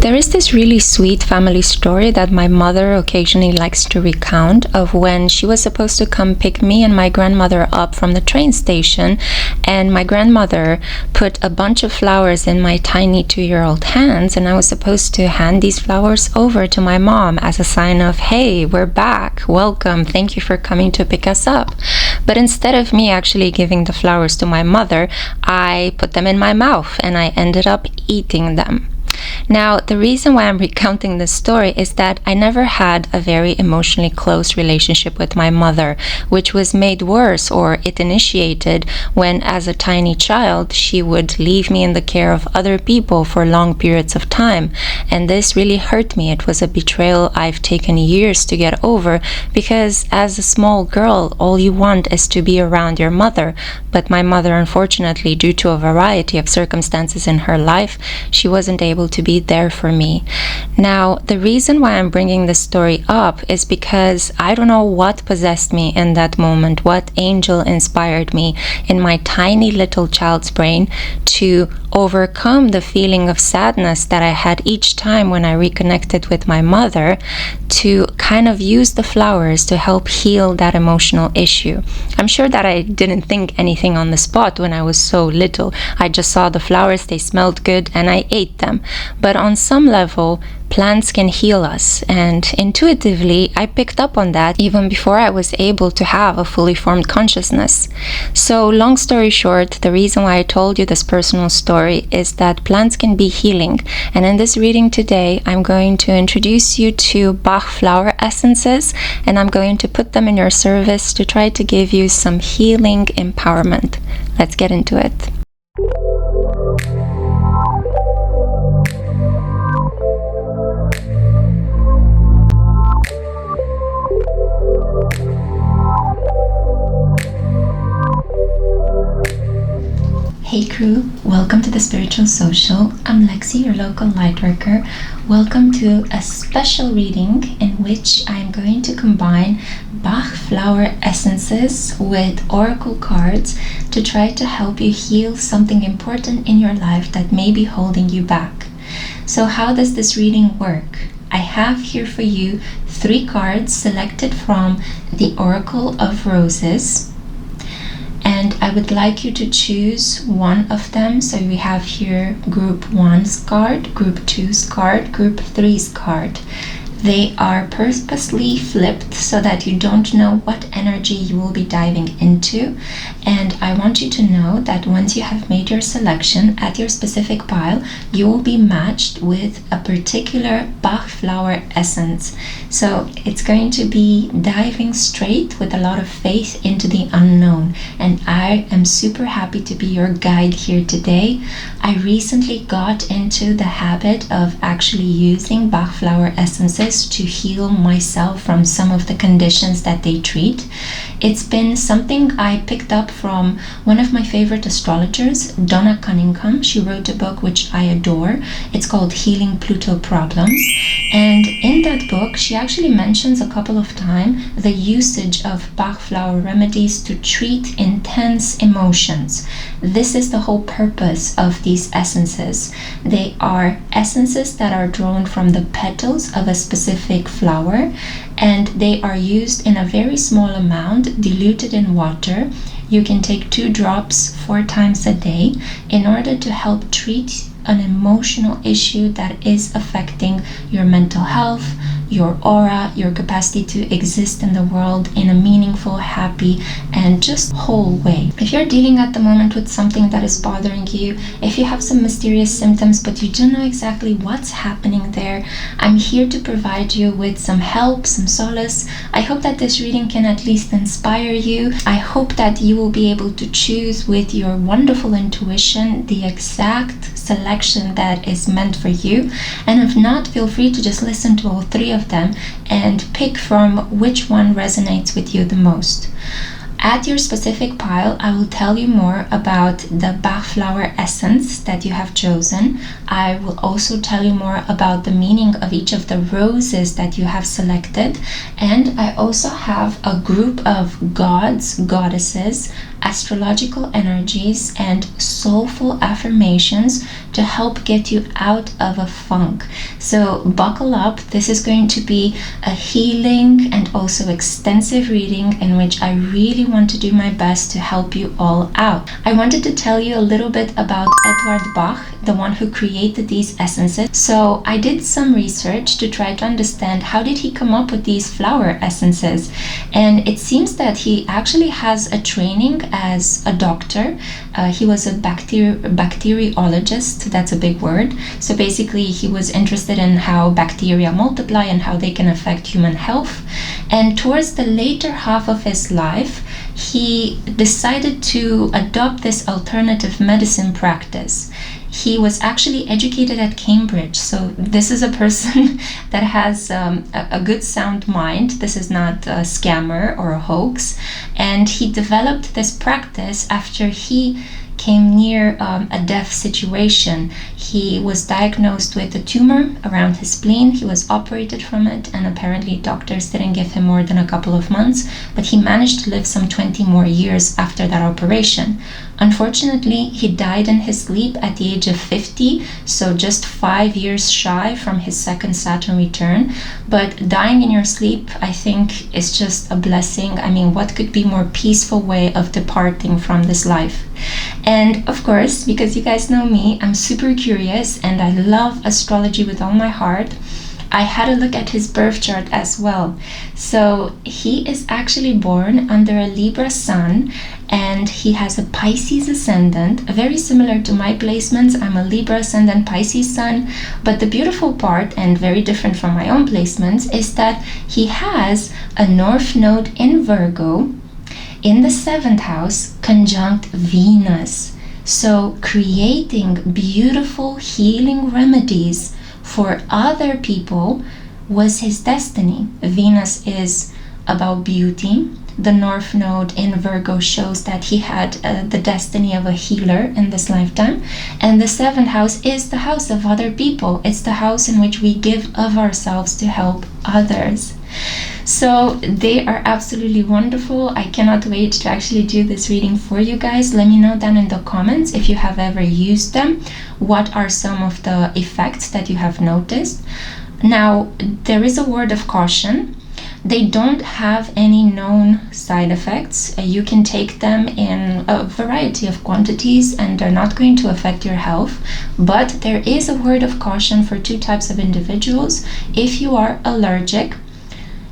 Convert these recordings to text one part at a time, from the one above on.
There is this really sweet family story that my mother occasionally likes to recount of when she was supposed to come pick me and my grandmother up from the train station, and my grandmother put a bunch of flowers in my tiny 2-year-old hands, and I was supposed to hand these flowers over to my mom as a sign of, hey, we're back, welcome, thank you for coming to pick us up. But instead of me actually giving the flowers to my mother, I put them in my mouth and I ended up eating them. Now, the reason why I'm recounting this story is that I never had a very emotionally close relationship with my mother, which was made worse, or it initiated when, as a tiny child, she would leave me in the care of other people for long periods of time. And this really hurt me. It was a betrayal I've taken years to get over, because as a small girl, all you want is to be around your mother. But my mother, unfortunately, due to a variety of circumstances in her life, she wasn't able to be there for me. Now, the reason why I'm bringing this story up is because I don't know what possessed me in that moment, what angel inspired me in my tiny little child's brain to overcome the feeling of sadness that I had each time when I reconnected with my mother, to kind of use the flowers to help heal that emotional issue. I'm sure that I didn't think anything on the spot when I was so little. I just saw the flowers, they smelled good, and I ate them. But on some level, plants can heal us, and intuitively I picked up on that even before I was able to have a fully formed consciousness. So long story short, the reason why I told you this personal story is that plants can be healing, and in this reading today I'm going to introduce you to Bach flower essences, and I'm going to put them in your service to try to give you some healing empowerment. Let's get into it. Hey crew, welcome to the Spiritual Social. I'm Lexi, your local lightworker. Welcome to a special reading in which I'm going to combine Bach flower essences with oracle cards to try to help you heal something important in your life that may be holding you back. So how does this reading work? I have here for you 3 cards selected from the Oracle of Roses. And I would like you to choose one of them. So we have here Group 1's card, Group 2's card, Group 3's card. They are purposely flipped so that you don't know what energy you will be diving into. And I want you to know that once you have made your selection at your specific pile, you will be matched with a particular Bach flower essence. So it's going to be diving straight with a lot of faith into the unknown. And I am super happy to be your guide here today. I recently got into the habit of actually using Bach flower essences to heal myself from some of the conditions that they treat. It's been something I picked up from one of my favorite astrologers, Donna Cunningham. She wrote a book which I adore. It's called Healing Pluto Problems. And in that book, she actually mentions a couple of times the usage of Bach flower remedies to treat intense emotions. This is the whole purpose of these essences. They are essences that are drawn from the petals of a specific flower, and they are used in a very small amount, diluted in water. You can take 2 drops 4 times a day in order to help treat an emotional issue that is affecting your mental health, your aura, your capacity to exist in the world in a meaningful, happy, and just whole way. If you're dealing at the moment with something that is bothering you, if you have some mysterious symptoms but you don't know exactly what's happening there, I'm here to provide you with some help, some solace. I hope that this reading can at least inspire you. I hope that you will be able to choose with your wonderful intuition the exact selection that is meant for you. And if not, feel free to just listen to all 3 of them and pick from which one resonates with you the most. At your specific pile, I will tell you more about the Bach flower essence that you have chosen. I will also tell you more about the meaning of each of the roses that you have selected. And I also have a group of gods, goddesses, astrological energies and soulful affirmations to help get you out of a funk. So buckle up. This is going to be a healing and also extensive reading in which I really want to do my best to help you all out. I wanted to tell you a little bit about Edward Bach, the one who created these essences. So I did some research to try to understand how did he come up with these flower essences, and it seems that he actually has a training as a doctor. He was a bacteriologist. That's a big word. So basically he was interested in how bacteria multiply and how they can affect human health, and towards the later half of his life he decided to adopt this alternative medicine practice. He was actually educated at Cambridge, so this is a person that has a good sound mind. This is not a scammer or a hoax, and he developed this practice after he came near a death situation. He was diagnosed with a tumor around his spleen. He was operated from it, and apparently doctors didn't give him more than a couple of months, but he managed to live some 20 more years after that operation. Unfortunately, he died in his sleep at the age of 50, so just 5 years shy from his second Saturn return. But dying in your sleep, I think, is just a blessing. I mean, what could be more peaceful way of departing from this life? And of course, because you guys know me, I'm super curious and I love astrology with all my heart. I had a look at his birth chart as well. So he is actually born under a Libra Sun, and he has a Pisces ascendant, very similar to my placements. I'm a Libra ascendant, Pisces Sun, but the beautiful part, and very different from my own placements, is that he has a North Node in Virgo in the 7th house conjunct Venus. So creating beautiful healing remedies for other people was his destiny. Venus is about beauty. The North Node in Virgo shows that he had the destiny of a healer in this lifetime. And the 7th house is the house of other people. It's the house in which we give of ourselves to help others. So they are absolutely wonderful. I cannot wait to actually do this reading for you guys. Let me know down in the comments if you have ever used them. What are some of the effects that you have noticed? Now, there is a word of caution. They don't have any known side effects. You can take them in a variety of quantities and they're not going to affect your health. But there is a word of caution for 2 types of individuals. If you are allergic,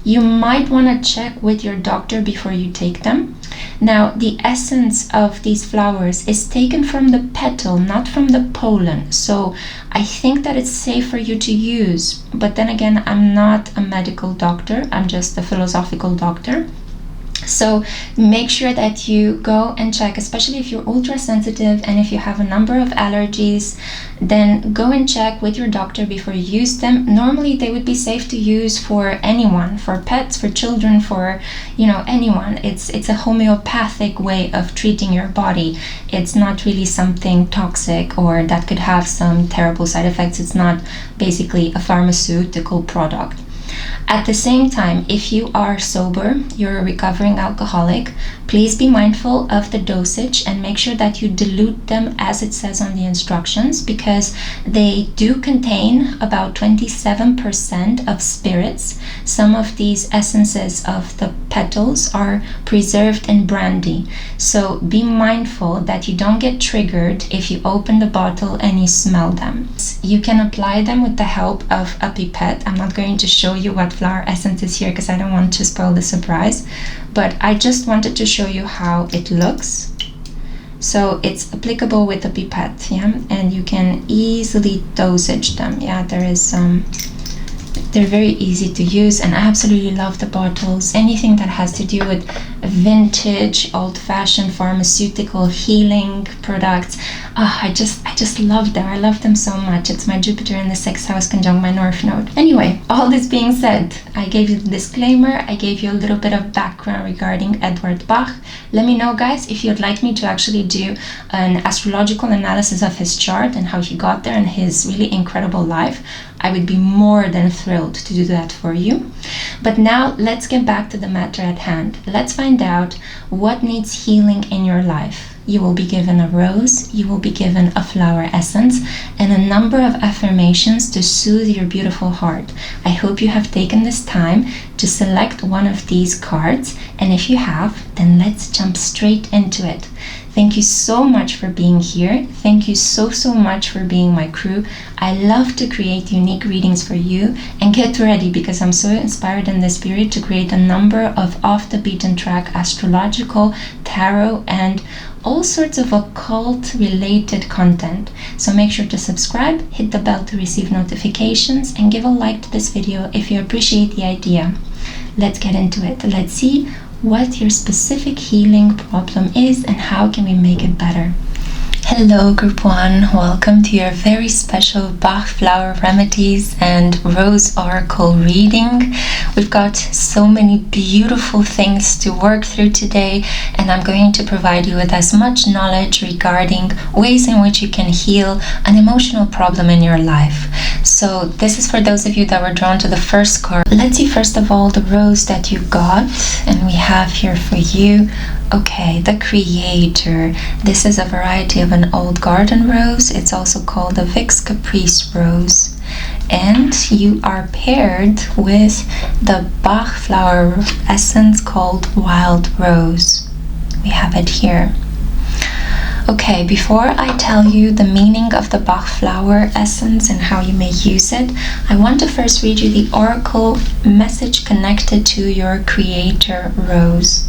you might want to check with your doctor before you take them. Now, the essence of these flowers is taken from the petal, not from the pollen. So I think that it's safe for you to use. But then again, I'm not a medical doctor. I'm just a philosophical doctor. So make sure that you go and check, especially if you're ultra sensitive and if you have a number of allergies, then go and check with your doctor before you use them. Normally they would be safe to use for anyone, for pets, for children, for anyone. It's a homeopathic way of treating your body. It's not really something toxic or that could have some terrible side effects. It's not basically a pharmaceutical product. At the same time, if you are sober, you're a recovering alcoholic, please be mindful of the dosage and make sure that you dilute them as it says on the instructions, because they do contain about 27% of spirits. Some of these essences of the petals are preserved in brandy. So be mindful that you don't get triggered if you open the bottle and you smell them. You can apply them with the help of a pipette. I'm not going to show you what flower essence is here because I don't want to spoil the surprise, but I just wanted to show you how it looks. So it's applicable with a pipette, and you can easily dosage them. They're very easy to use, and I absolutely love the bottles. Anything that has to do with vintage, old-fashioned pharmaceutical healing products, I just love them. I love them so much. It's my Jupiter in the 6th house conjunct my North Node. Anyway, all this being said, I gave you the disclaimer. I gave you a little bit of background regarding Edward Bach. Let me know, guys, if you'd like me to actually do an astrological analysis of his chart and how he got there and his really incredible life. I would be more than thrilled to do that for you. But now let's get back to the matter at hand. Let's find out what needs healing in your life. You will be given a rose, you will be given a flower essence, and a number of affirmations to soothe your beautiful heart. I hope you have taken this time to select one of these cards, and if you have, then let's jump straight into it. Thank you so much for being here. Thank you so much for being my crew. I love to create unique readings for you, and get ready because I'm so inspired in the spirit to create a number of off the beaten track astrological, tarot, and all sorts of occult related content. So make sure to subscribe, hit the bell to receive notifications, and give a like to this video if you appreciate the idea. Let's get into it. Let's see what your specific healing problem is and how can we make it better. Hello Group 1, welcome to your very special Bach Flower Remedies and Rose Oracle reading. We've got so many beautiful things to work through today, and I'm going to provide you with as much knowledge regarding ways in which you can heal an emotional problem in your life. So this is for those of you that were drawn to the first card. Let's see first of all the rose that you got, and we have here for you, okay, the Creator. This is a variety of an old garden rose. It's also called the Vix Caprice rose. And you are paired with the Bach flower essence called Wild Rose. We have it here. Okay, before I tell you the meaning of the Bach flower essence and how you may use it, I want to first read you the oracle message connected to your Creator rose.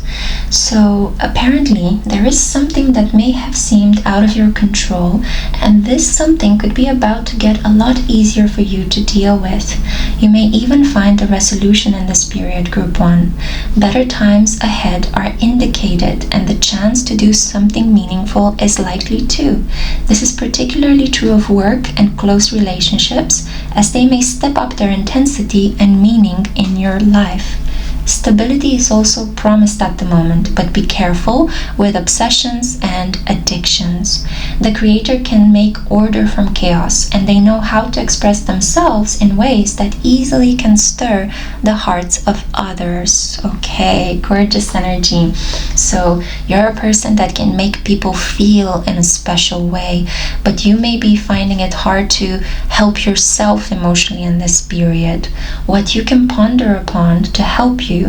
So apparently there is something that may have seemed out of your control, and this something could be about to get a lot easier for you to deal with. You may even find a resolution in this period, Group 1. Better times ahead are indicated, and the chance to do something meaningful is likely too. This is particularly true of work and close relationships, as they may step up their intensity and meaning in your life. Stability is also promised at the moment, but be careful with obsessions and addictions. The Creator can make order from chaos, and they know how to express themselves in ways that easily can stir the hearts of others. Okay, gorgeous energy. So you're a person that can make people feel in a special way, but you may be finding it hard to help yourself emotionally in this period. What you can ponder upon to help you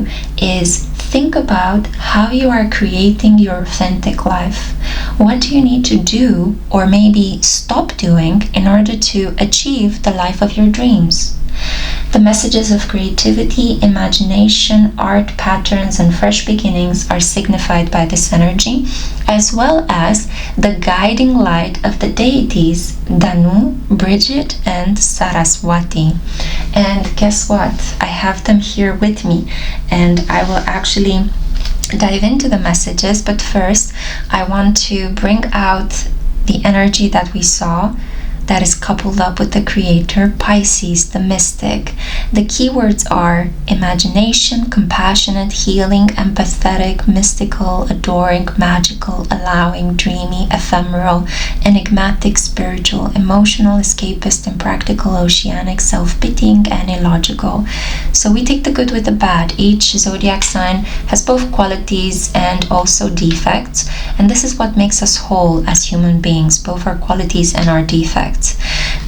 is think about how you are creating your authentic life. What do you need to do or maybe stop doing in order to achieve the life of your dreams? The messages of creativity, imagination, art, patterns, and fresh beginnings are signified by this energy, as well as the guiding light of the deities Danu, Bridget, and Saraswati. And guess what? I have them here with me, and I will actually dive into the messages, but first I want to bring out the energy that we saw that is coupled up with the Creator, Pisces, the mystic. The keywords are imagination, compassionate, healing, empathetic, mystical, adoring, magical, allowing, dreamy, ephemeral, enigmatic, spiritual, emotional, escapist, impractical, oceanic, self-pitying, and illogical. So we take the good with the bad. Each zodiac sign has both qualities and also defects, and this is what makes us whole as human beings, both our qualities and our defects.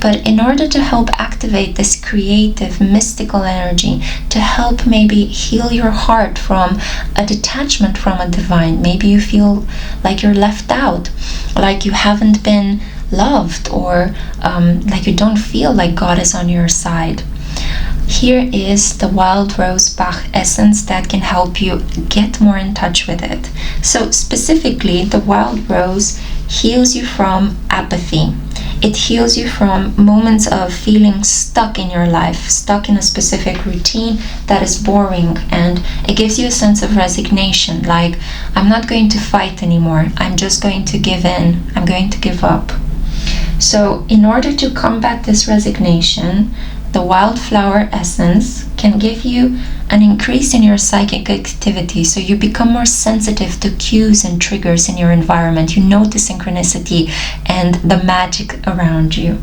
But in order to help activate this creative, mystical energy, to help maybe heal your heart from a detachment from a divine, maybe you feel like you're left out, like you haven't been loved, or like you don't feel like God is on your side. Here is the Wild Rose Bach essence that can help you get more in touch with it. So specifically, the Wild Rose heals you from apathy. It heals you from moments of feeling stuck in your life, stuck in a specific routine that is boring, and it gives you a sense of resignation, like, I'm not going to fight anymore, I'm just going to give in, I'm going to give up. So in order to combat this resignation, the wildflower essence can give you an increase in your psychic activity, so you become more sensitive to cues and triggers in your environment. You notice synchronicity and the magic around you.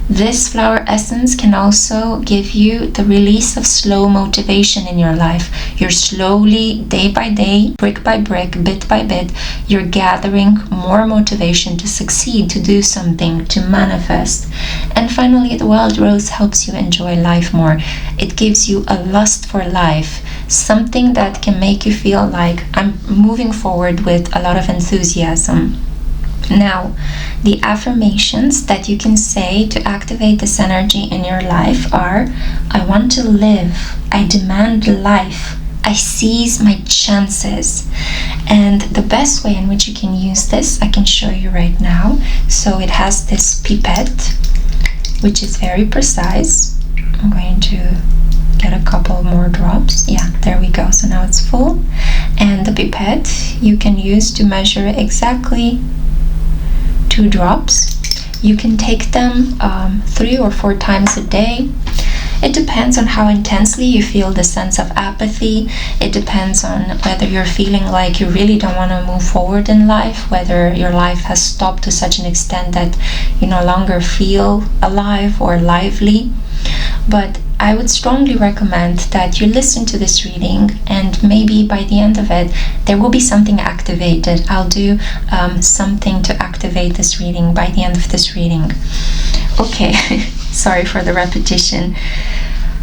This flower essence can also give you the release of slow motivation in your life. You're slowly, day by day, brick by brick, bit by bit, you're gathering more motivation to succeed, to do something, to manifest. And finally, the wild rose helps you enjoy life more. It gives you a lust for life, something that can make you feel like I'm moving forward with a lot of enthusiasm. Now, the affirmations that you can say to activate this energy in your life are: I want to live, I demand life, I seize my chances. And the best way in which you can use this, I can show you right now. So it has this pipette, which is very precise. I'm going to get a couple more drops. Yeah, there we go. So now it's full. And the pipette you can use to measure exactly 2 drops. You can take them 3 or 4 times a day. It depends on how intensely you feel the sense of apathy. It depends on whether you're feeling like you really don't want to move forward in life, whether your life has stopped to such an extent that you no longer feel alive or lively. But I would strongly recommend that you listen to this reading, and maybe by the end of it there will be something activated. I'll do something to activate this reading by the end of this reading. Okay, sorry for the repetition.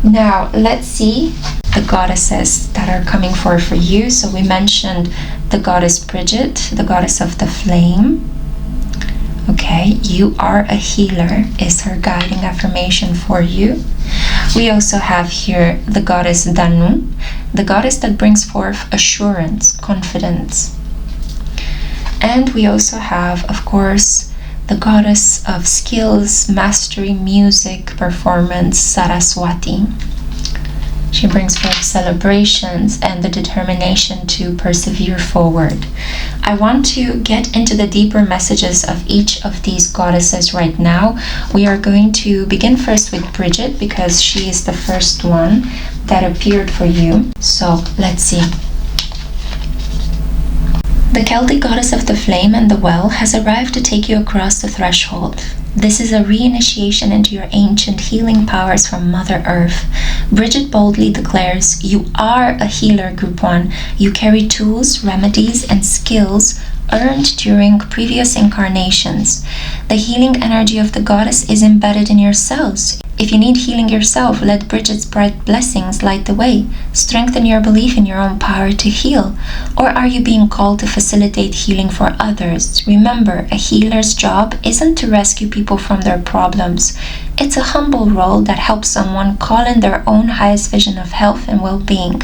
Now let's see the goddesses that are coming for you. So we mentioned the goddess Bridget, the goddess of the flame. Okay, you are a healer is her guiding affirmation for you. We also have here the goddess Danu, the goddess that brings forth assurance, confidence. And we also have, of course, the goddess of skills, mastery, music, performance, Saraswati. She brings forth celebrations and the determination to persevere forward. I want to get into the deeper messages of each of these goddesses right now. We are going to begin first with Bridget because she is the first one that appeared for you. So let's see. The Celtic goddess of the flame and the well has arrived to take you across the threshold. This is a reinitiation into your ancient healing powers from Mother Earth. Bridget boldly declares, you are a healer, Group 1. You carry tools, remedies, and skills earned during previous incarnations. The healing energy of the goddess is embedded in your cells. If you need healing yourself, let Bridget's bright blessings light the way. Strengthen your belief in your own power to heal. Or are you being called to facilitate healing for others? Remember, a healer's job isn't to rescue people from their problems. It's a humble role that helps someone call in their own highest vision of health and well-being.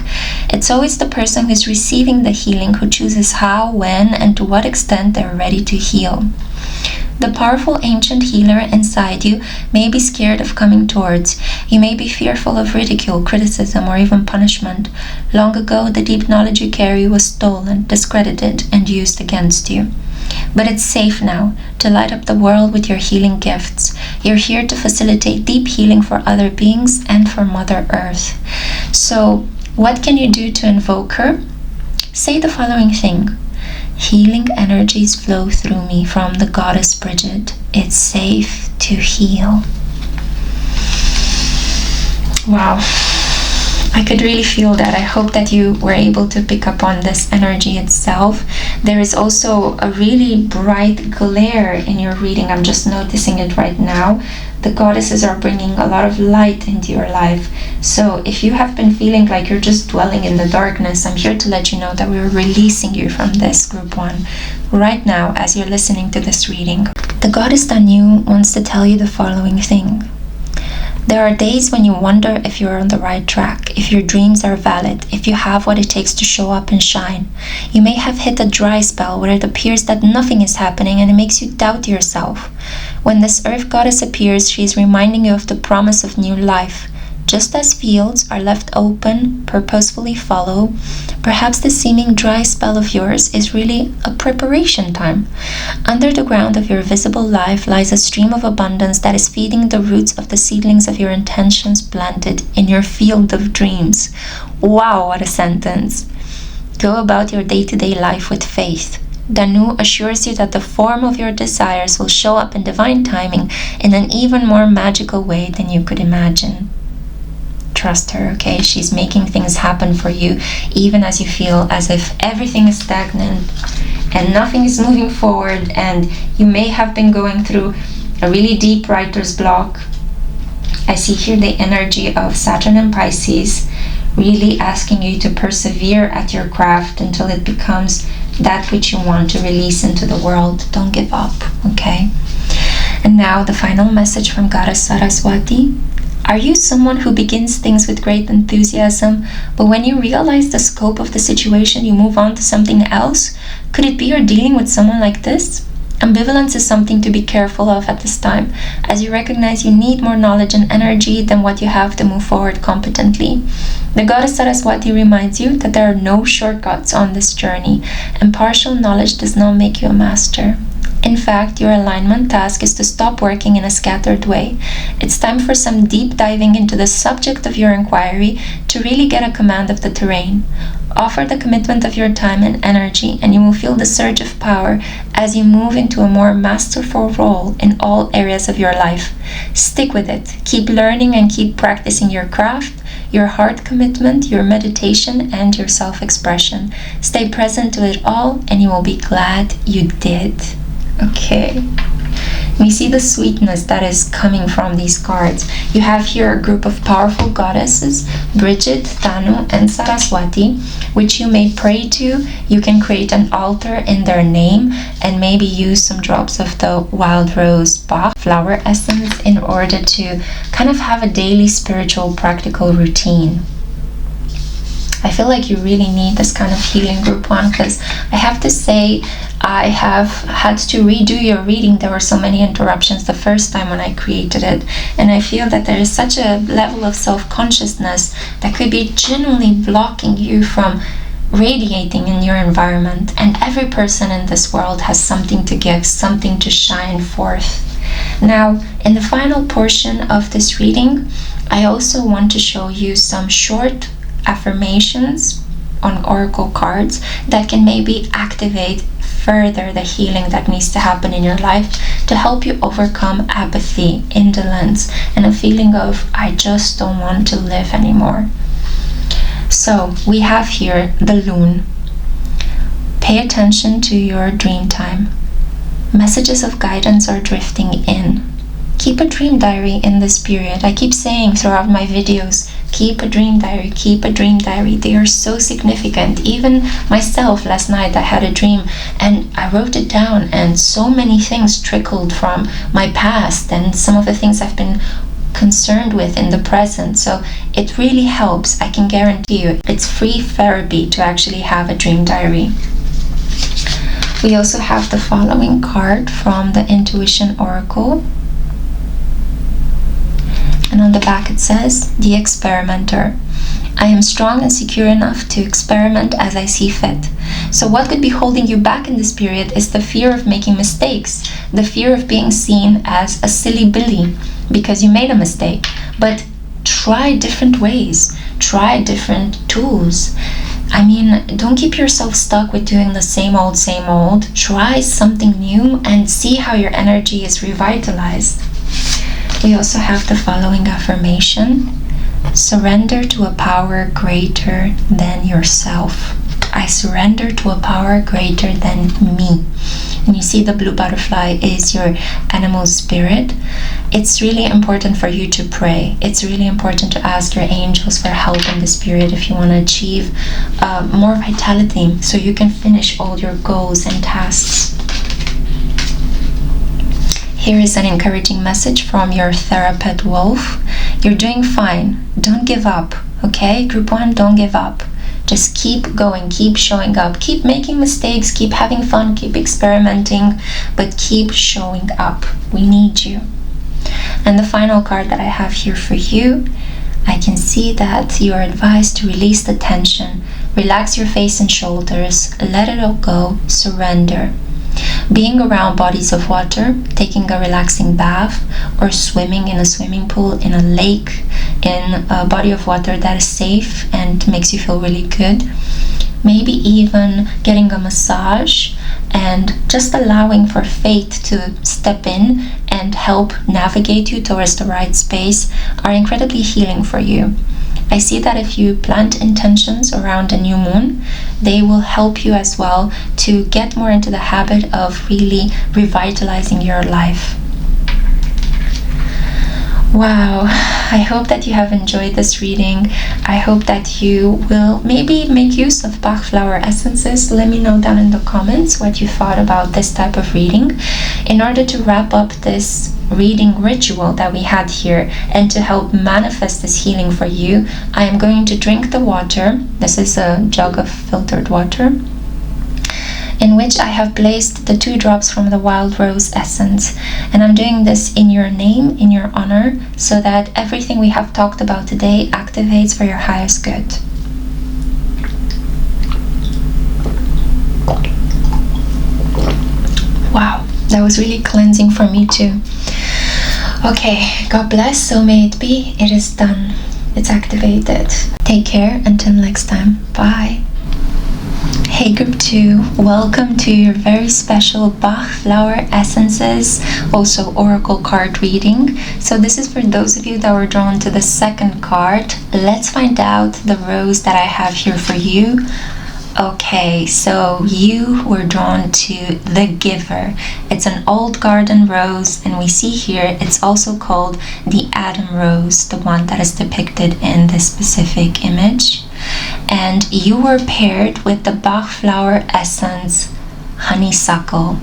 It's always the person who is receiving the healing who chooses how, when, and to what extent they're ready to heal. The powerful ancient healer inside you may be scared of coming towards. You may be fearful of ridicule, criticism, or even punishment. Long ago, the deep knowledge you carry was stolen, discredited, and used against you. But it's safe now to light up the world with your healing gifts. You're here to facilitate deep healing for other beings and for Mother Earth. So, what can you do to invoke her? Say the following thing. Healing energies flow through me from the goddess Bridget. It's safe to heal. Wow. I could really feel that. I hope that you were able to pick up on this energy itself. There is also a really bright glare in your reading. I'm just noticing it right now. The goddesses are bringing a lot of light into your life. So if you have been feeling like you're just dwelling in the darkness, I'm here to let you know that we're releasing you from this, Group 1, right now as you're listening to this reading. The goddess Danu wants to tell you the following thing. There are days when you wonder if you're on the right track, if your dreams are valid, if you have what it takes to show up and shine. You may have hit a dry spell where it appears that nothing is happening and it makes you doubt yourself. When this earth goddess appears, she is reminding you of the promise of new life. Just as fields are left open, purposefully follow, perhaps the seeming dry spell of yours is really a preparation time. Under the ground of your visible life lies a stream of abundance that is feeding the roots of the seedlings of your intentions planted in your field of dreams. Wow, what a sentence. Go about your day-to-day life with faith. Danu assures you that the form of your desires will show up in divine timing in an even more magical way than you could imagine. Trust her, okay? She's making things happen for you, even as you feel as if everything is stagnant and nothing is moving forward, and you may have been going through a really deep writer's block. I see here the energy of Saturn and Pisces really asking you to persevere at your craft until it becomes that which you want to release into the world. Don't give up, okay? And now the final message from Goddess Saraswati. Are you someone who begins things with great enthusiasm, but when you realize the scope of the situation, you move on to something else? Could it be you're dealing with someone like this? Ambivalence is something to be careful of at this time, as you recognize you need more knowledge and energy than what you have to move forward competently. The Goddess Saraswati reminds you that there are no shortcuts on this journey, and partial knowledge does not make you a master. In fact, your alignment task is to stop working in a scattered way. It's time for some deep diving into the subject of your inquiry to really get a command of the terrain. Offer the commitment of your time and energy, and you will feel the surge of power as you move into a more masterful role in all areas of your life. Stick with it. Keep learning and keep practicing your craft, your heart commitment, your meditation, and your self-expression. Stay present to it all, and you will be glad you did. Okay, we see the sweetness that is coming from these cards. You have here a group of powerful goddesses, Bridget, Danu, and Saraswati, which you may pray to. You can create an altar in their name and maybe use some drops of the wild rose BACH flower essence in order to kind of have a daily spiritual practical routine. I feel like you really need this kind of healing, group one, because I have to say I have had to redo your reading. There were so many interruptions the first time when I created it, and I feel that there is such a level of self-consciousness that could be genuinely blocking you from radiating in your environment. And every person in this world has something to give, something to shine forth. Now, in the final portion of this reading, I also want to show you some short affirmations on oracle cards that can maybe activate further the healing that needs to happen in your life to help you overcome apathy, indolence, and a feeling of I just don't want to live anymore. So we have here the Loon. Pay attention to your dream time. Messages of guidance are drifting in. Keep a dream diary in this period. I keep saying throughout my videos, keep a dream diary, keep a dream diary. They are so significant. Even myself, last night I had a dream and I wrote it down, and so many things trickled from my past and some of the things I've been concerned with in the present. So it really helps. I can guarantee you it's free therapy to actually have a dream diary. We also have the following card from the Intuition Oracle. And on the back it says, The Experimenter. I am strong and secure enough to experiment as I see fit. So what could be holding you back in this period is the fear of making mistakes, the fear of being seen as a silly Billy because you made a mistake. But try different ways, try different tools. I mean, don't keep yourself stuck with doing the same old. Try something new and see how your energy is revitalized. We also have the following affirmation. Surrender to a power greater than yourself. I surrender to a power greater than me. And you see the blue butterfly is your animal spirit. It's really important for you to pray. It's really important to ask your angels for help in this period if you want to achieve more vitality so you can finish all your goals and tasks. Here is an encouraging message from your Therapet wolf. You're doing fine. Don't give up, okay? Group 1, don't give up. Just keep going, keep showing up, keep making mistakes, keep having fun, keep experimenting, but keep showing up. We need you. And the final card that I have here for you, I can see that you are advised to release the tension, relax your face and shoulders, let it all go, surrender. Being around bodies of water, taking a relaxing bath, or swimming in a swimming pool, in a lake, in a body of water that is safe and makes you feel really good, maybe even getting a massage, and just allowing for faith to step in and help navigate you towards the right space are incredibly healing for you. I see that if you plant intentions around a new moon, they will help you as well to get more into the habit of really revitalizing your life. Wow, I hope that you have enjoyed this reading. I hope that you will maybe make use of Bach flower essences. Let me know down in the comments what you thought about this type of reading. In order to wrap up this reading ritual that we had here and to help manifest this healing for you, I am going to drink the water. This is a jug of filtered water, in which I have placed the 2 drops from the wild rose essence. And I'm doing this in your name, in your honor, so that everything we have talked about today activates for your highest good. Wow, that was really cleansing for me too. Okay, God bless, so may it be. It is done. It's activated. Take care until next time. Bye. Hey group 2, welcome to your very special Bach flower essences, also oracle card reading. So this is for those of you that were drawn to the second card. Let's find out the rose that I have here for you. Okay, so you were drawn to the Giver. It's an old garden rose, and we see here it's also called the Adam rose, the one that is depicted in this specific image. And you were paired with the Bach flower essence honeysuckle.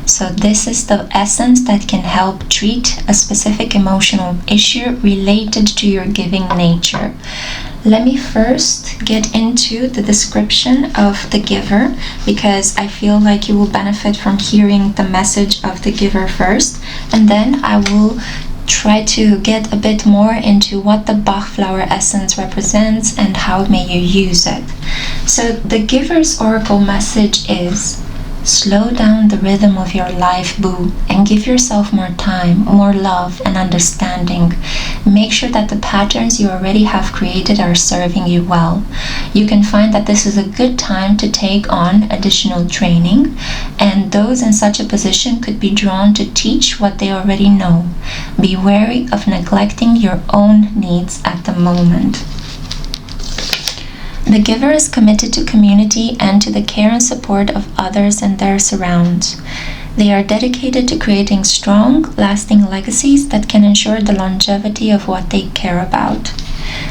So this is the essence that can help treat a specific emotional issue related to your giving nature. Let me first get into the description of the Giver, because I feel like you will benefit from hearing the message of the Giver first, and then I will try to get a bit more into what the Bach flower essence represents and how may you use it. So the Giver's oracle message is: slow down the rhythm of your life, boo, and give yourself more time, more love and understanding. Make sure that the patterns you already have created are serving you well. You can find that this is a good time to take on additional training, and those in such a position could be drawn to teach what they already know. Be wary of neglecting your own needs at the moment. The Giver is committed to community and to the care and support of others and their surrounds. They are dedicated to creating strong, lasting legacies that can ensure the longevity of what they care about.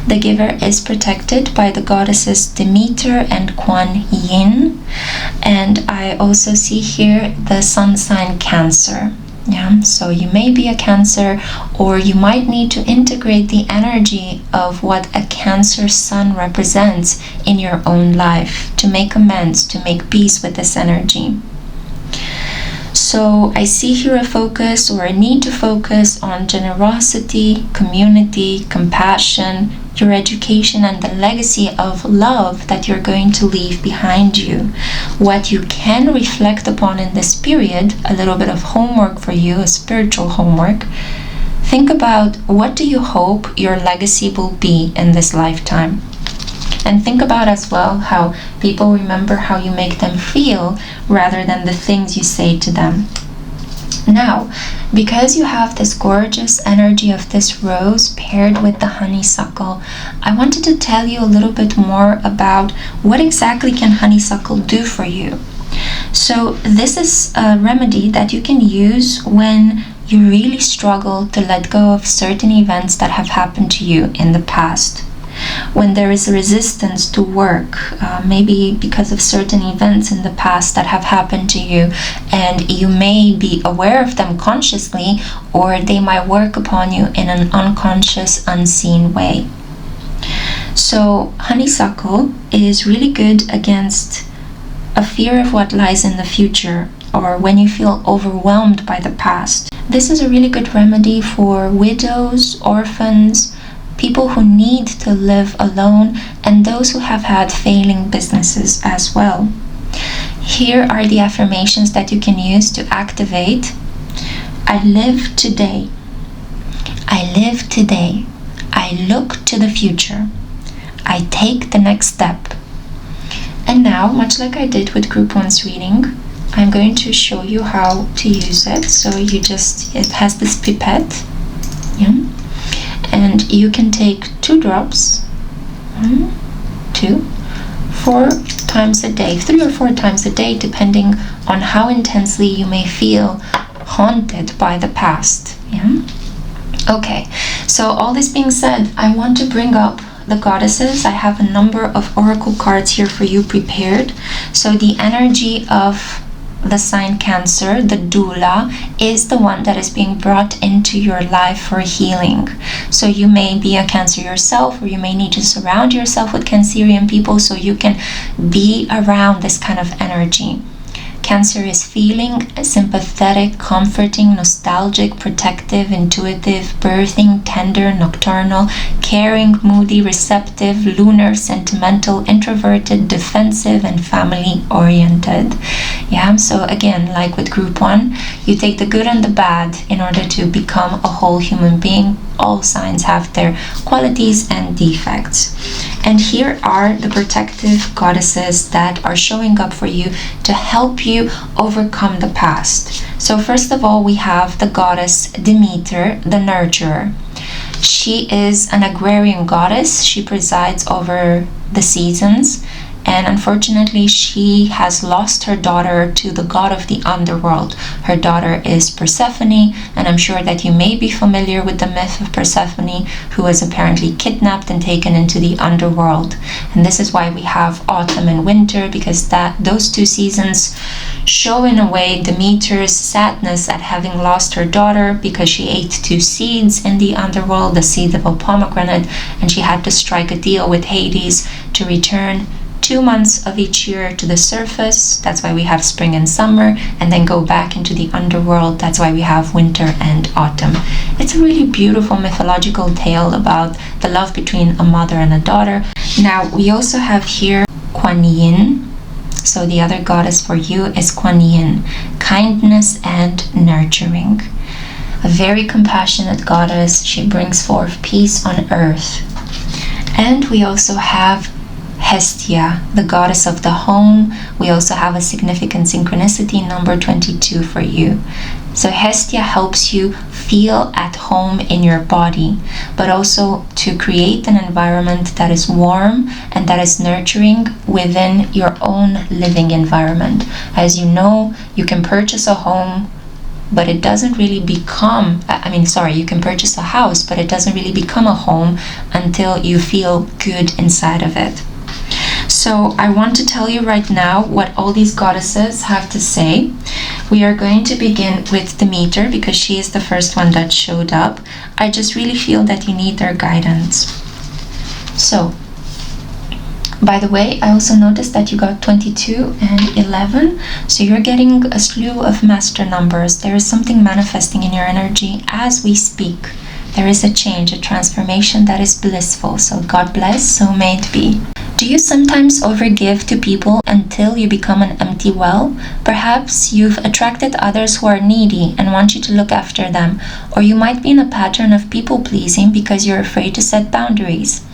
The Giver is protected by the goddesses Demeter and Kuan Yin, and I also see here the sun sign Cancer. Yeah, so you may be a Cancer, or you might need to integrate the energy of what a Cancer sun represents in your own life to make amends, to make peace with this energy. So I see here a focus or a need to focus on generosity, community, compassion, your education, and the legacy of love that you're going to leave behind you. What you can reflect upon in this period, a little bit of homework for you, a spiritual homework. Think about, what do you hope your legacy will be in this lifetime? And think about as well how people remember how you make them feel rather than the things you say to them. Now, because you have this gorgeous energy of this rose paired with the honeysuckle, I wanted to tell you a little bit more about what exactly can honeysuckle do for you. So this is a remedy that you can use when you really struggle to let go of certain events that have happened to you in the past. When there is a resistance to work, maybe because of certain events in the past that have happened to you, and you may be aware of them consciously, or they might work upon you in an unconscious, unseen way. So honeysuckle is really good against a fear of what lies in the future, or when you feel overwhelmed by the past. This is a really good remedy for widows, orphans, people who need to live alone, and those who have had failing businesses as well. Here are the affirmations that you can use to activate. I live today. I live today. I look to the future. I take the next step. And now, much like I did with group 1's reading, I'm going to show you how to use it. So it has this pipette, yeah? And you can take 2 drops, 1, 2, 4 times a day, 3 or 4 times a day, depending on how intensely you may feel haunted by the past, yeah? Okay, so all this being said, I want to bring up the goddesses. I have a number of oracle cards here for you prepared. So the energy of the sign Cancer, the doula, is the one that is being brought into your life for healing. So you may be a Cancer yourself, or you may need to surround yourself with Cancerian people so you can be around this kind of energy. Cancer is feeling, sympathetic, comforting, nostalgic, protective, intuitive, birthing, tender, nocturnal, caring, moody, receptive, lunar, sentimental, introverted, defensive, and family-oriented. Yeah, so again, like with group 1, you take the good and the bad in order to become a whole human being. All signs have their qualities and defects. And here are the protective goddesses that are showing up for you to help you overcome the past. So first of all, we have the goddess Demeter, the nurturer. She is an agrarian goddess. She presides over the seasons. And unfortunately, she has lost her daughter to the god of the underworld. Her daughter is Persephone, and I'm sure that you may be familiar with the myth of Persephone, who was apparently kidnapped and taken into the underworld. And this is why we have autumn and winter, because those 2 seasons show in a way Demeter's sadness at having lost her daughter, because she ate 2 seeds in the underworld, the seed of a pomegranate, and she had to strike a deal with Hades to return 2 months of each year to the surface. That's why we have spring and summer, and then go back into the underworld. That's why we have winter and autumn. It's a really beautiful mythological tale about the love between a mother and a daughter. Now, we also have here Kuan Yin. So the other goddess for you is Kuan Yin, kindness and nurturing. A very compassionate goddess. She brings forth peace on earth. And we also have Hestia, the goddess of the home. We also have a significant synchronicity, number 22 for you. So Hestia helps you feel at home in your body, but also to create an environment that is warm and that is nurturing within your own living environment. As you know, you can purchase a home, but it doesn't really become, you can purchase a house, but it doesn't really become a home until you feel good inside of it. So I want to tell you right now what all these goddesses have to say. We are going to begin with Demeter because she is the first one that showed up. I just really feel that you need their guidance. So, by the way, I also noticed that you got 22 and 11. So you're getting a slew of master numbers. There is something manifesting in your energy as we speak. There is a change, a transformation that is blissful. So God bless, so may it be. Do you sometimes overgive to people until you become an empty well? Perhaps you've attracted others who are needy and want you to look after them, or you might be in a pattern of people-pleasing because you're afraid to set boundaries.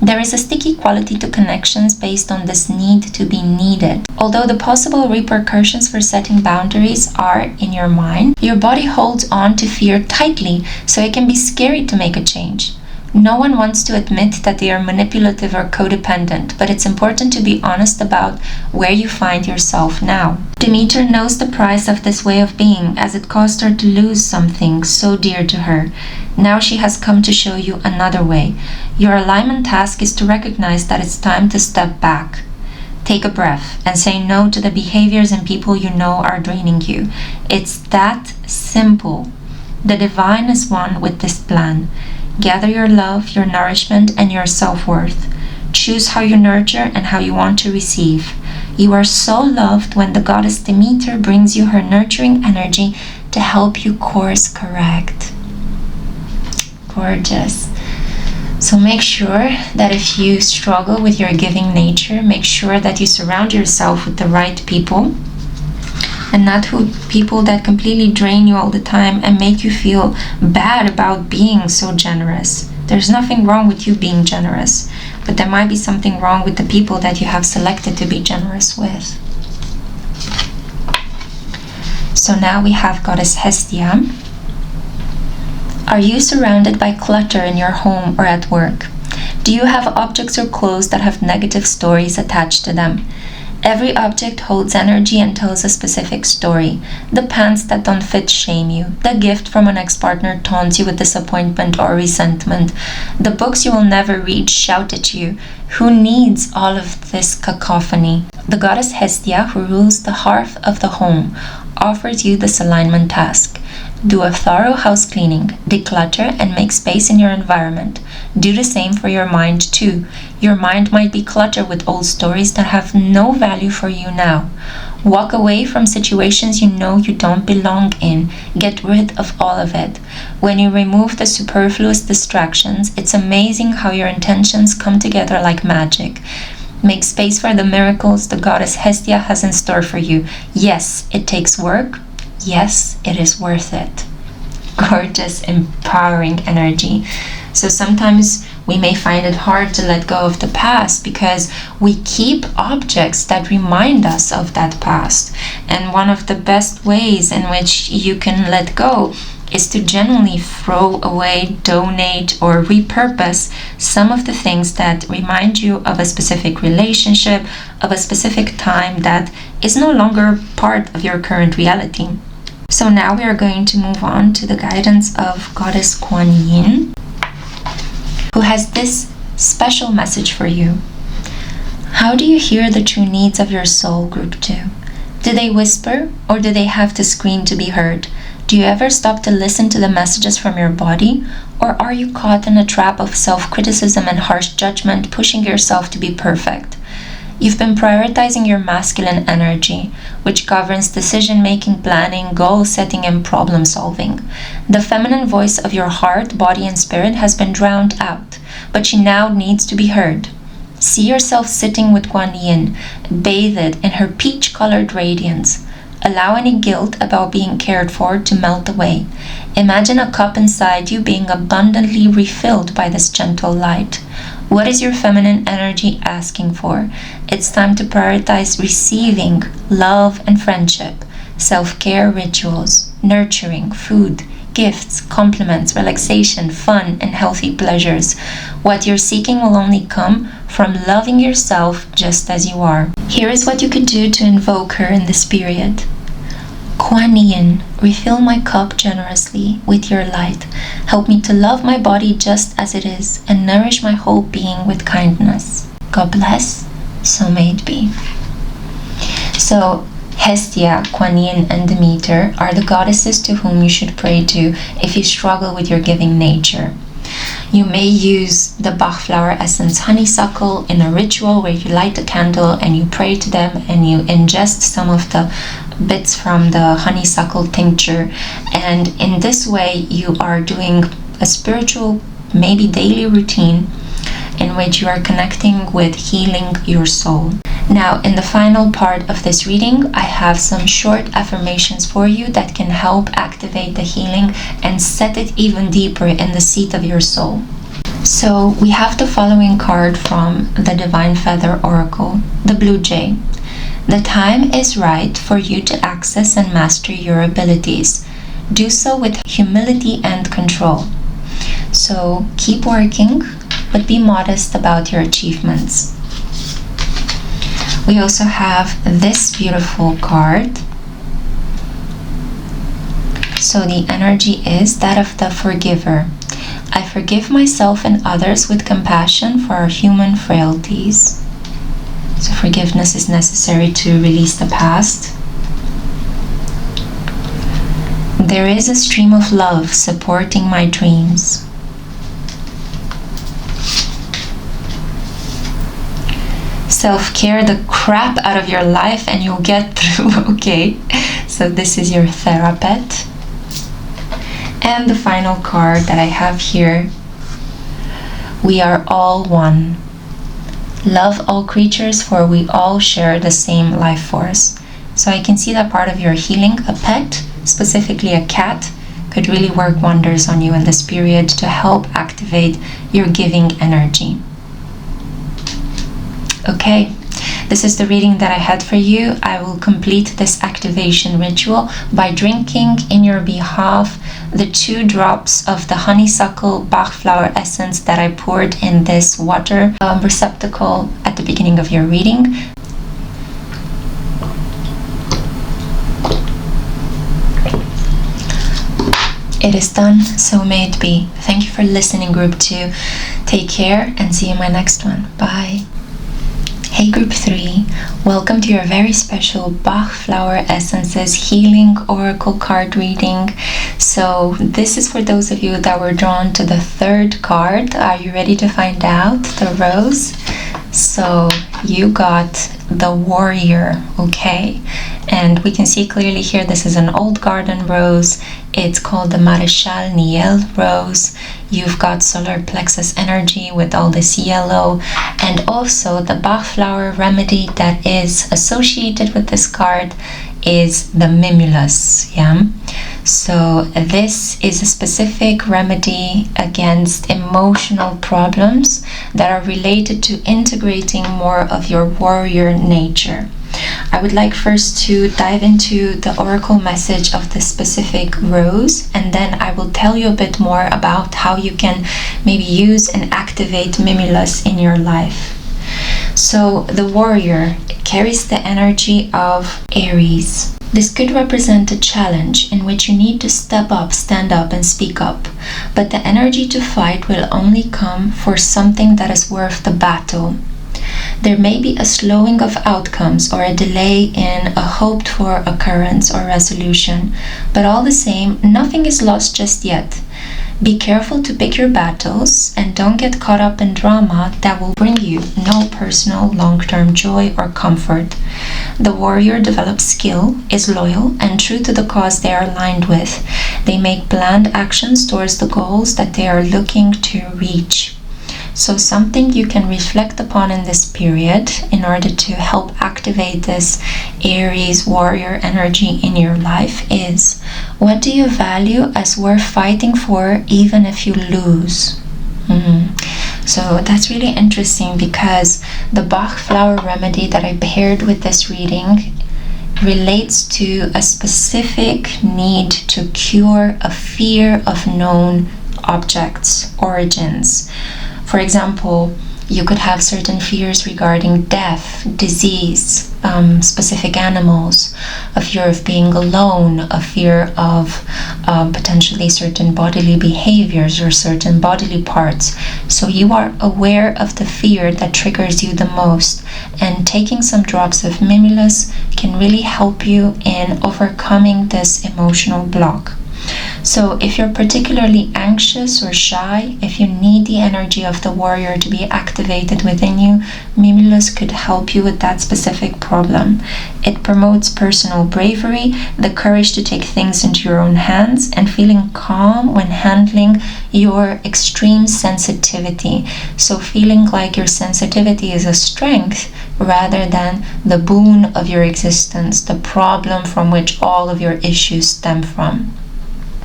There is a sticky quality to connections based on this need to be needed. Although the possible repercussions for setting boundaries are in your mind, your body holds on to fear tightly, so it can be scary to make a change. No one wants to admit that they are manipulative or codependent, but it's important to be honest about where you find yourself now. Demeter knows the price of this way of being, as it caused her to lose something so dear to her. Now she has come to show you another way. Your alignment task is to recognize that it's time to step back. Take a breath and say no to the behaviors and people you know are draining you. It's that simple. The divine is one with this plan. Gather your love, your nourishment, and your self-worth. Choose how you nurture and how you want to receive. You are so loved when the goddess Demeter brings you her nurturing energy to help you course correct. Gorgeous. So make sure that if you struggle with your giving nature, make sure that you surround yourself with the right people, and not people that completely drain you all the time and make you feel bad about being so generous. There's nothing wrong with you being generous, but there might be something wrong with the people that you have selected to be generous with. So now we have Goddess Hestia. Are you surrounded by clutter in your home or at work? Do you have objects or clothes that have negative stories attached to them? Every object holds energy and tells a specific story. The pants that don't fit shame you. The gift from an ex-partner taunts you with disappointment or resentment. The books you will never read shout at you. Who needs all of this cacophony? The goddess Hestia, who rules the hearth of the home, offers you this alignment task. Do a thorough house cleaning, declutter, and make space in your environment. Do the same for your mind too. Your mind might be cluttered with old stories that have no value for you now. Walk away from situations you know you don't belong in. Get rid of all of it. When you remove the superfluous distractions, it's amazing how your intentions come together like magic. Make space for the miracles the goddess Hestia has in store for you. Yes, it takes work. Yes, it is worth it. Gorgeous, empowering energy. So sometimes we may find it hard to let go of the past because we keep objects that remind us of that past. And one of the best ways in which you can let go is to genuinely throw away, donate, or repurpose some of the things that remind you of a specific relationship, of a specific time that is no longer part of your current reality. So now we are going to move on to the guidance of Goddess Kuan Yin, who has this special message for you. How do you hear the true needs of your soul, Group 2? Do they whisper, or do they have to scream to be heard? Do you ever stop to listen to the messages from your body, or are you caught in a trap of self-criticism and harsh judgment, pushing yourself to be perfect? You've been prioritizing your masculine energy, which governs decision-making, planning, goal-setting, and problem-solving. The feminine voice of your heart, body, and spirit has been drowned out, but she now needs to be heard. See yourself sitting with Kuan Yin, bathed in her peach-colored radiance. Allow any guilt about being cared for to melt away. Imagine a cup inside you being abundantly refilled by this gentle light. What is your feminine energy asking for? It's time to prioritize receiving love and friendship, self-care rituals, nurturing, food, gifts, compliments, relaxation, fun, and healthy pleasures. What you're seeking will only come from loving yourself just as you are. Here is what you could do to invoke her in this period. Kuan Yin, refill my cup generously with your light. Help me to love my body just as it is and nourish my whole being with kindness. God bless, so may it be. So, Hestia, Kuan Yin, and Demeter are the goddesses to whom you should pray to if you struggle with your giving nature. You may use the Bach flower essence honeysuckle in a ritual where you light a candle and you pray to them and you ingest some of the bits from the honeysuckle tincture, and in this way you are doing a spiritual, maybe daily routine in which you are connecting with healing your soul. Now, in the final part of this reading, I have some short affirmations for you that can help activate the healing and set it even deeper in the seat of your soul. So we have the following card from the Divine Feather Oracle, the Blue Jay. The time is right for you to access and master your abilities. Do so with humility and control. So keep working, but be modest about your achievements. We also have this beautiful card. So the energy is that of the forgiver. I forgive myself and others with compassion for our human frailties. So forgiveness is necessary to release the past. There is a stream of love supporting my dreams. Self-care the crap out of your life and you'll get through, okay? So this is your Therapet. And the final card that I have here, we are all one. Love all creatures, for we all share the same life force. So I can see that part of your healing, a pet, specifically a cat, could really work wonders on you in this period to help activate your giving energy. Okay, this is the reading that I had for you. I will complete this activation ritual by drinking in your behalf the 2 drops of the honeysuckle Bach flower essence that I poured in this water receptacle at the beginning of your reading. It is done, so may it be. Thank you for listening, Group 2. Take care and see you in my next one. Bye. Hey Group 3, welcome to your very special Bach Flower Essences Healing Oracle card reading. So this is for those of you that were drawn to the 3rd card. Are you ready to find out? The Rose. So you got the Warrior, okay? And we can see clearly here this is an old garden rose. It's called the Maréchal Niel rose. You've got solar plexus energy with all this yellow, and also the Bach flower remedy that is associated with this card is the mimulus. So this is a specific remedy against emotional problems that are related to integrating more of your warrior nature. I would like first to dive into the oracle message of the specific rose, and then I will tell you a bit more about how you can maybe use and activate mimulus in your life. So the warrior carries the energy of Aries. This could represent a challenge in which you need to step up, stand up, and speak up. But the energy to fight will only come for something that is worth the battle. There may be a slowing of outcomes or a delay in a hoped-for occurrence or resolution, but all the same, nothing is lost just yet. Be careful to pick your battles and don't get caught up in drama that will bring you no personal long-term joy or comfort. The warrior develops skill, is loyal, and true to the cause they are aligned with. They make planned actions towards the goals that they are looking to reach. So something you can reflect upon in this period in order to help activate this Aries warrior energy in your life is, what do you value as worth fighting for even if you lose? So that's really interesting, because the Bach flower remedy that I paired with this reading relates to a specific need to cure a fear of known objects, origins. For example, you could have certain fears regarding death, disease, specific animals, a fear of being alone, a fear of potentially certain bodily behaviors or certain bodily parts. So you are aware of the fear that triggers you the most, and taking some drops of mimulus can really help you in overcoming this emotional block. So if you're particularly anxious or shy, if you need the energy of the warrior to be activated within you, mimulus could help you with that specific problem. It promotes personal bravery, the courage to take things into your own hands, and feeling calm when handling your extreme sensitivity. So feeling like your sensitivity is a strength rather than the boon of your existence, the problem from which all of your issues stem from.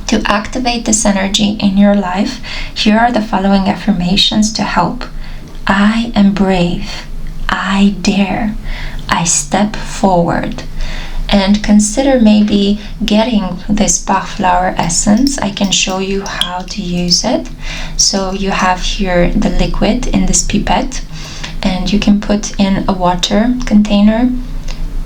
To activate this energy in your life, here are the following affirmations to help. I am brave. I dare. I step forward. And consider maybe getting this Bach flower essence. I can show you how to use it. So you have here the liquid in this pipette, and you can put in a water container.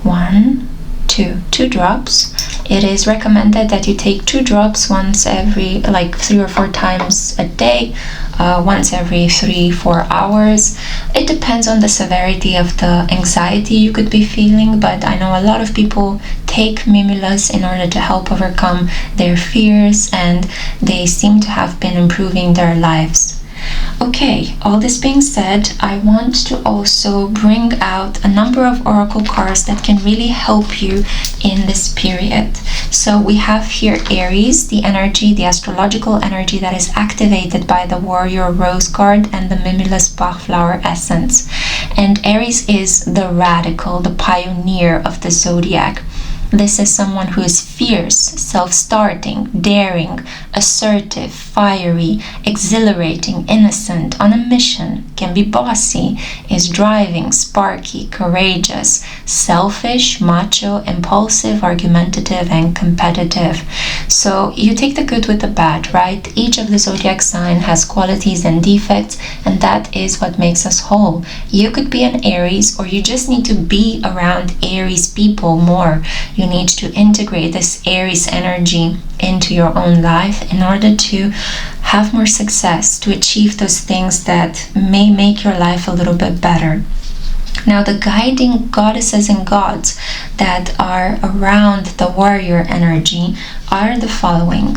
1, 2 drops. It is recommended that you take 2 drops once every 3 or 4 times a day, once every 3-4 hours. It depends on the severity of the anxiety you could be feeling, but I know a lot of people take mimulus in order to help overcome their fears, and they seem to have been improving their lives. Okay, all this being said, I want to also bring out a number of oracle cards that can really help you in this period. So we have here Aries, the energy, the astrological energy that is activated by the Warrior Rose card and the Mimulus Bach flower essence. And Aries is the radical, the pioneer of the zodiac. This is someone who is fierce, self-starting, daring, assertive, fiery, exhilarating, innocent, on a mission, can be bossy, is driving, sparky, courageous, selfish, macho, impulsive, argumentative, and competitive. So you take the good with the bad, right? Each of the zodiac sign has qualities and defects, and that is what makes us whole. You could be an Aries, or you just need to be around Aries people more. You need to integrate this Aries energy into your own life in order to have more success, to achieve those things that may make your life a little bit better. Now, the guiding goddesses and gods that are around the warrior energy are the following.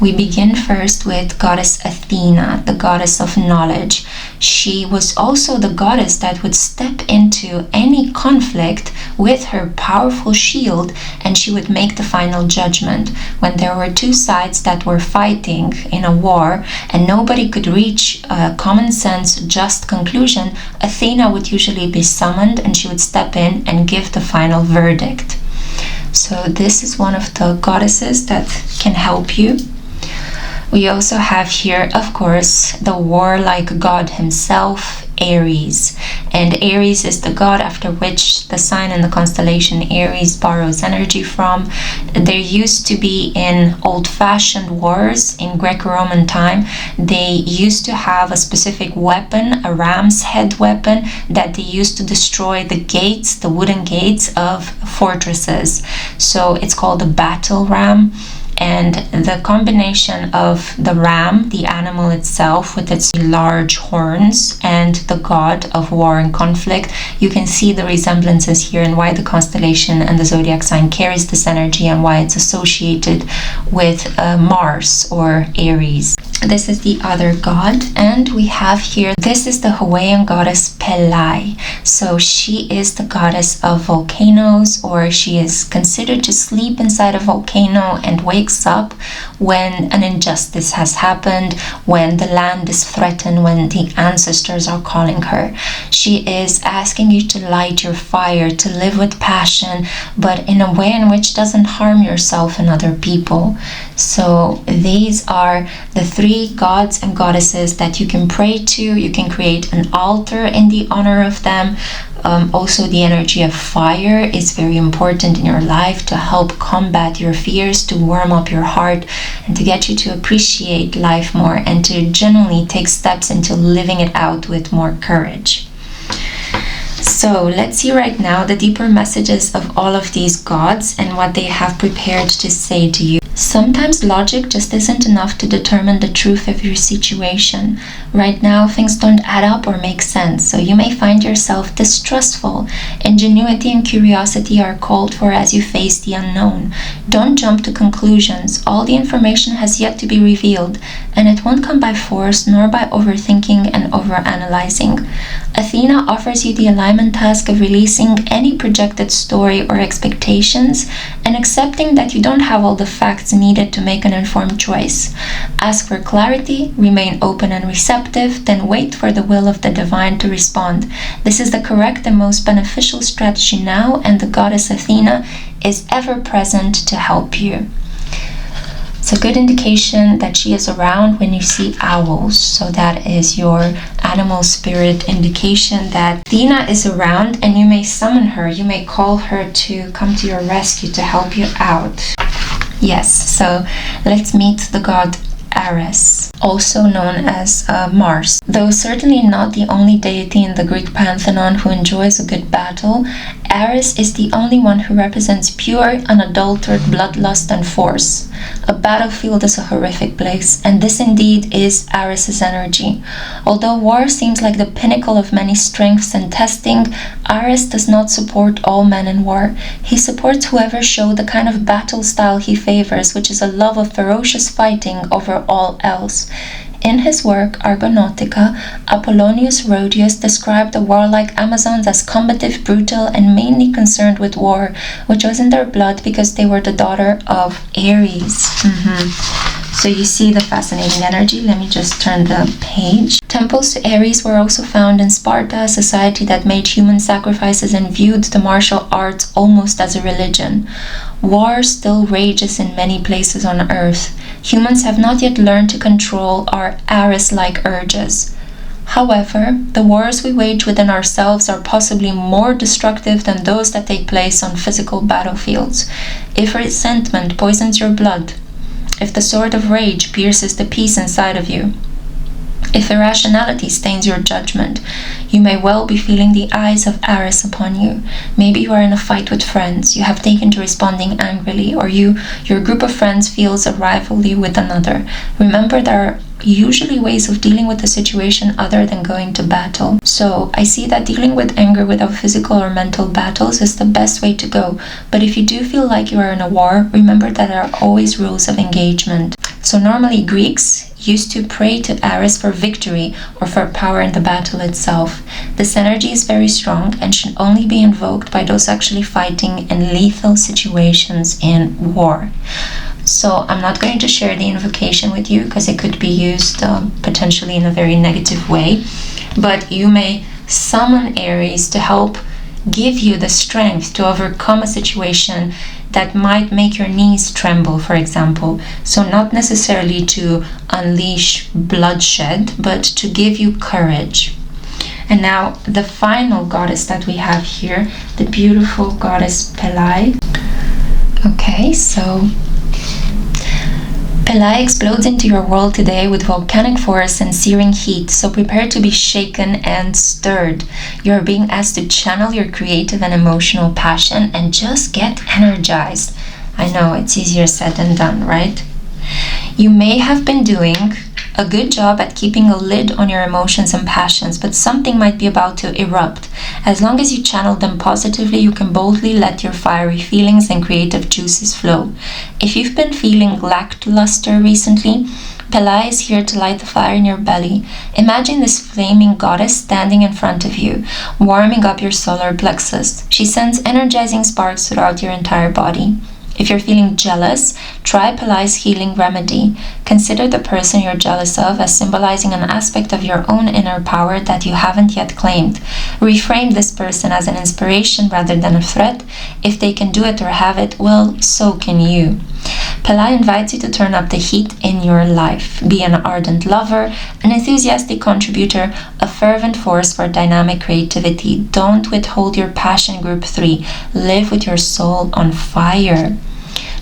We begin first with Goddess Athena, the goddess of knowledge. She was also the goddess that would step into any conflict with her powerful shield, and she would make the final judgment. When there were two sides that were fighting in a war and nobody could reach a common sense, just conclusion, Athena would usually be summoned and she would step in and give the final verdict. So this is one of the goddesses that can help you. We also have here, of course, the warlike god himself, Aries. And Aries is the god after which the sign in the constellation Aries borrows energy from. There used to be in old-fashioned wars in Greco-Roman time, they used to have a specific weapon, a ram's head weapon, that they used to destroy the gates, the wooden gates of fortresses. So it's called a battle ram. And the combination of the ram, the animal itself with its large horns, and the god of war and conflict, you can see the resemblances here and why the constellation and the zodiac sign carries this energy and why it's associated with Mars or Aries. This is the other god, and we have here, this is the Hawaiian goddess Pelai. So she is the goddess of volcanoes, or she is considered to sleep inside a volcano and wakes up when an injustice has happened, when the land is threatened, when the ancestors are calling her. She is asking you to light your fire, to live with passion, but in a way in which doesn't harm yourself and other people. So these are the three gods and goddesses that you can pray to. You can create an altar in the honor of them. Also, the energy of fire is very important in your life to help combat your fears, to warm up your heart, and to get you to appreciate life more and to genuinely take steps into living it out with more courage. So let's see right now the deeper messages of all of these gods and what they have prepared to say to you. Sometimes logic just isn't enough to determine the truth of your situation. Right now, things don't add up or make sense, so you may find yourself distrustful. Ingenuity and curiosity are called for as you face the unknown. Don't jump to conclusions. All the information has yet to be revealed, and it won't come by force nor by overthinking and overanalyzing. Athena offers you the alignment task of releasing any projected story or expectations and accepting that you don't have all the facts needed to make an informed choice. Ask for clarity, remain open and receptive, then wait for the will of the divine to respond. This is the correct and most beneficial strategy now, and the goddess Athena is ever present to help you. It's a good indication that she is around when you see owls. So that is your animal spirit indication that Athena is around, and you may summon her. You may call her to come to your rescue to help you out. Yes, so let's meet the god Ares, also known as Mars. Though certainly not the only deity in the Greek pantheon who enjoys a good battle, Ares is the only one who represents pure, unadulterated bloodlust and force. A battlefield is a horrific place, and this indeed is Ares's energy. Although war seems like the pinnacle of many strengths and testing, Ares does not support all men in war. He supports whoever show the kind of battle style he favors, which is a love of ferocious fighting over all else. In his work Argonautica, Apollonius Rhodius described the warlike Amazons as combative, brutal, and mainly concerned with war, which was in their blood because they were the daughter of Ares. So you see the fascinating energy. Let me just turn the page Temples to Aries were also found in Sparta, a society that made human sacrifices and viewed the martial arts almost as a religion. War still rages in many places on Earth. Humans have not yet learned to control our Aries-like urges. However, the wars we wage within ourselves are possibly more destructive than those that take place on physical battlefields. If resentment poisons your blood, if the sword of rage pierces the peace inside of you, if irrationality stains your judgment, you may well be feeling the eyes of Aries upon you. Maybe you are in a fight with friends, you have taken to responding angrily, or your group of friends feels a rivalry with another. Remember, there are usually ways of dealing with the situation other than going to battle. So I see that dealing with anger without physical or mental battles is the best way to go. But if you do feel like you are in a war, remember that there are always rules of engagement. So normally Greeks used to pray to Aries for victory or for power in the battle itself. This energy is very strong and should only be invoked by those actually fighting in lethal situations in war. So I'm not going to share the invocation with you because it could be used potentially in a very negative way, but you may summon Aries to help give you the strength to overcome a situation that might make your knees tremble, for example. So not necessarily to unleash bloodshed, but to give you courage. And now the final goddess that we have here, the beautiful goddess Pelai. Okay, so Pelai explodes into your world today with volcanic force and searing heat, so prepare to be shaken and stirred. You are being asked to channel your creative and emotional passion and just get energized. I know, it's easier said than done, right? You may have been doing a good job at keeping a lid on your emotions and passions, but something might be about to erupt. As long as you channel them positively, you can boldly let your fiery feelings and creative juices flow. If you've been feeling lackluster recently, Pelai is here to light the fire in your belly. Imagine this flaming goddess standing in front of you, warming up your solar plexus. She sends energizing sparks throughout your entire body. If you're feeling jealous, try Pelai's healing remedy. Consider the person you're jealous of as symbolizing an aspect of your own inner power that you haven't yet claimed. Reframe this person as an inspiration rather than a threat. If they can do it or have it, well, so can you. Pelai invites you to turn up the heat in your life. Be an ardent lover, an enthusiastic contributor, a fervent force for dynamic creativity. Don't withhold your passion, group 3. Live with your soul on fire.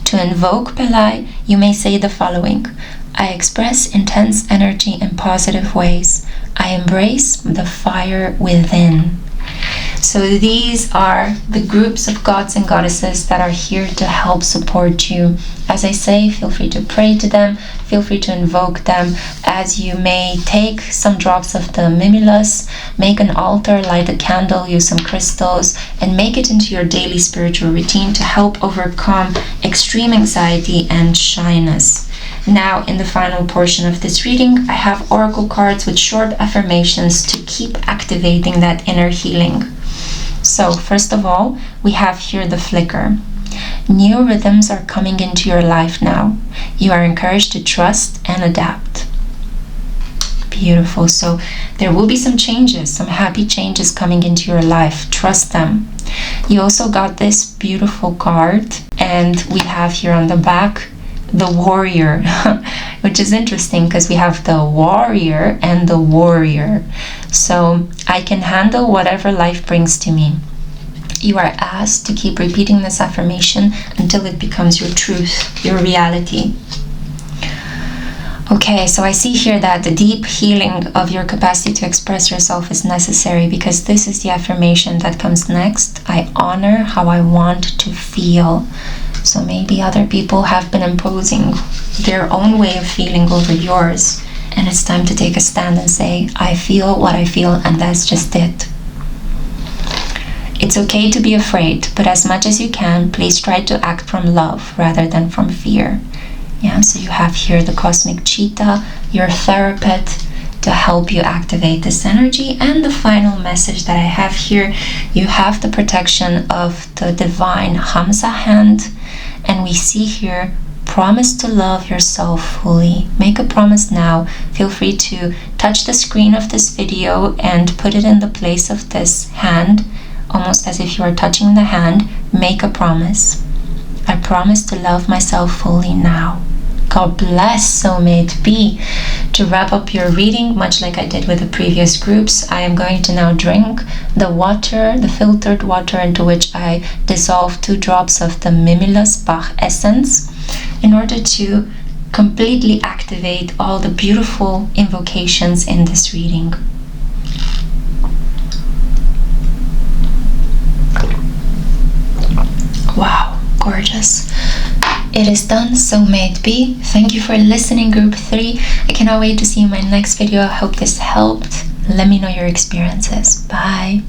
To invoke Pelai, you may say the following: I express intense energy in positive ways. I embrace the fire within. So these are the groups of gods and goddesses that are here to help support you. As I say, feel free to pray to them, feel free to invoke them, as you may take some drops of the mimulus, make an altar, light a candle, use some crystals, and make it into your daily spiritual routine to help overcome extreme anxiety and shyness. Now, in the final portion of this reading, I have oracle cards with short affirmations to keep activating that inner healing. So, first of all, we have here the flicker. New rhythms are coming into your life now. You are encouraged to trust and adapt. Beautiful. So, there will be some changes, some happy changes coming into your life. Trust them. You also got this beautiful card, and we have here on the back the warrior, which is interesting because we have the warrior and the warrior. So I can handle whatever life brings to me. You are asked to keep repeating this affirmation until it becomes your truth, your reality. Okay, so I see here that the deep healing of your capacity to express yourself is necessary because this is the affirmation that comes next. I honor how I want to feel. So maybe other people have been imposing their own way of feeling over yours, and it's time to take a stand and say, I feel what I feel, and that's just it. It's okay to be afraid, but as much as you can, please try to act from love rather than from fear. Yeah, so you have here the cosmic cheetah, your therapet, to help you activate this energy. And the final message that I have here, you have the protection of the divine Hamza hand, and we see here, promise to love yourself fully. Make a promise now. Feel free to touch the screen of this video and put it in the place of this hand, almost as if you are touching the hand. Make a promise. I promise to love myself fully now. God bless, soulmate B. To wrap up your reading, much like I did with the previous groups, I am going to now drink the water, the filtered water, into which I dissolve 2 drops of the Mimulus BACH essence, in order to completely activate all the beautiful invocations in this reading. Wow, gorgeous. It is done, soulmate B. Thank you for listening, group 3. I cannot wait to see you in my next video. I hope this helped. Let me know your experiences. Bye.